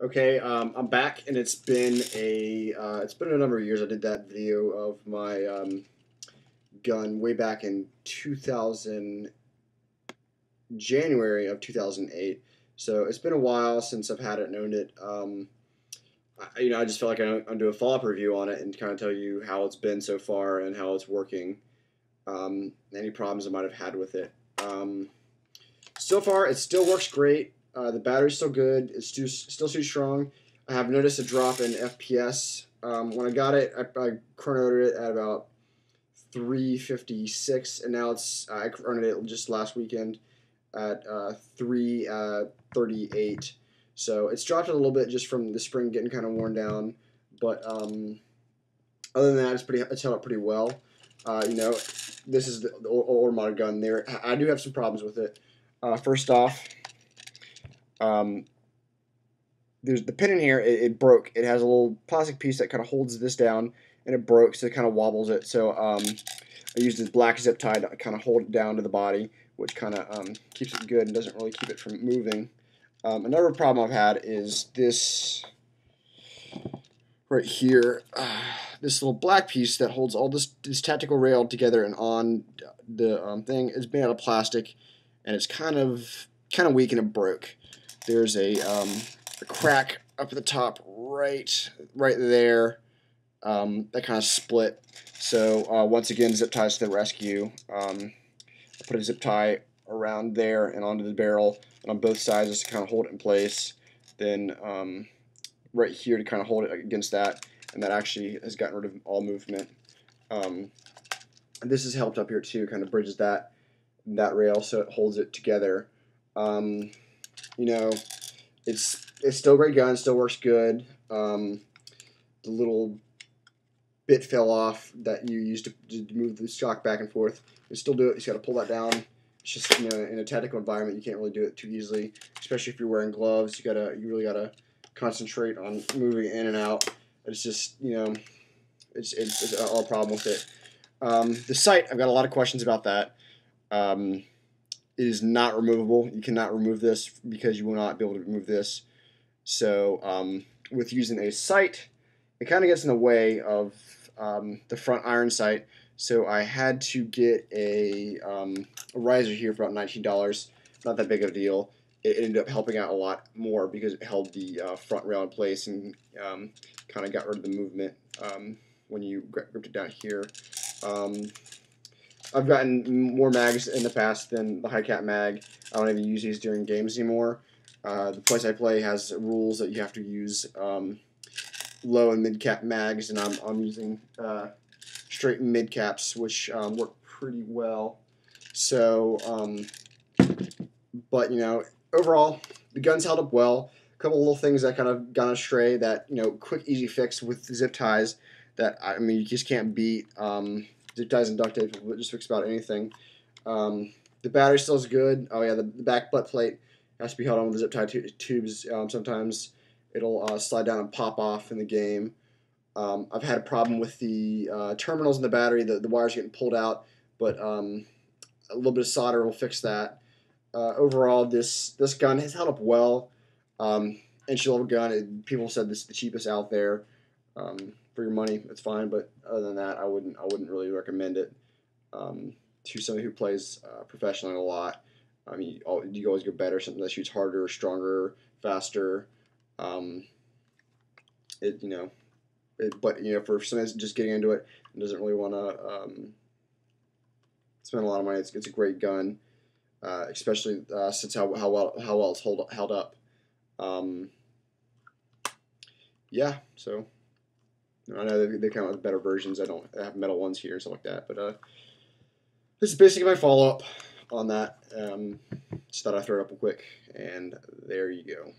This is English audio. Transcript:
Okay, I'm back, and it's been a number of years. I did that video of my gun way back in 2000 January of 2008. So it's been a while since I've had it and owned it. I just felt like I'll do a follow-up review on it and kind of tell you how it's been so far and how it's working. Any problems I might have had with it. So far, it still works great. The battery's still good. It's still too strong. I have noticed a drop in FPS. When I got it, I chronoed it at about 356, and now I chronoed it just last weekend at 338. So it's dropped a little bit just from the spring getting kind of worn down, but other than that, it's held up pretty well. This is the older model gun. I do have some problems with it. First off, there's the pin in here. It broke. It has a little plastic piece that kind of holds this down, and it broke, so it kind of wobbles it. So I used this black zip tie to kind of hold it down to the body, which kind of keeps it good and doesn't really keep it from moving. Another problem I've had is this right here. This little black piece that holds all this tactical rail together and on the thing is made out of plastic, and it's kind of weak, and it broke. There's a crack up at the top right there that kind of split. So once again, zip ties to the rescue. I put a zip tie around there and onto the barrel and on both sides just to kind of hold it in place. Then right here to kind of hold it against that, and that actually has gotten rid of all movement. This has helped up here too, kind of bridges that rail so it holds it together. It's still a great gun, still works good. The little bit fell off that you used to move the shock back and forth. You still do it. You just got to pull that down. It's just in a tactical environment, you can't really do it too easily, especially if you're wearing gloves. You really gotta concentrate on moving in and out. It's just it's all a problem with it. The sight, I've got a lot of questions about that. It is not removable. You cannot remove this because you will not be able to remove this. So with using a sight, it kind of gets in the way of the front iron sight. So I had to get a riser here for about $19. Not that big of a deal. It ended up helping out a lot more because it held the front rail in place and kind of got rid of the movement when you gripped it down here. I've gotten more mags in the past than the high cap mag. I don't even use these during games anymore. The place I play has rules that you have to use low and mid cap mags, and I'm using straight mid caps, which work pretty well. So, but overall, the gun's held up well. A couple little things that kind of gone astray. That quick, easy fix with the zip ties. That you just can't beat. Zip ties and duct tape will just fix about anything. The battery still is good. Oh yeah, the back butt plate has to be held on with the zip tie tubes. Sometimes it'll slide down and pop off in the game. I've had a problem with the terminals in the battery. The wires getting pulled out, but a little bit of solder will fix that. Overall, this gun has held up well. Entry-level gun. People said this is the cheapest out there. For your money, it's fine, but other than that, I wouldn't really recommend it to somebody who plays professionally a lot. You always go better, something that shoots harder, stronger, faster. But for somebody that's just getting into it and doesn't really want to spend a lot of money, it's a great gun, especially since how well it's held up. Yeah, so. I know they come out with better versions. I have metal ones here and stuff like that. But this is basically my follow-up on that. Just thought I'd throw it up real quick. And there you go.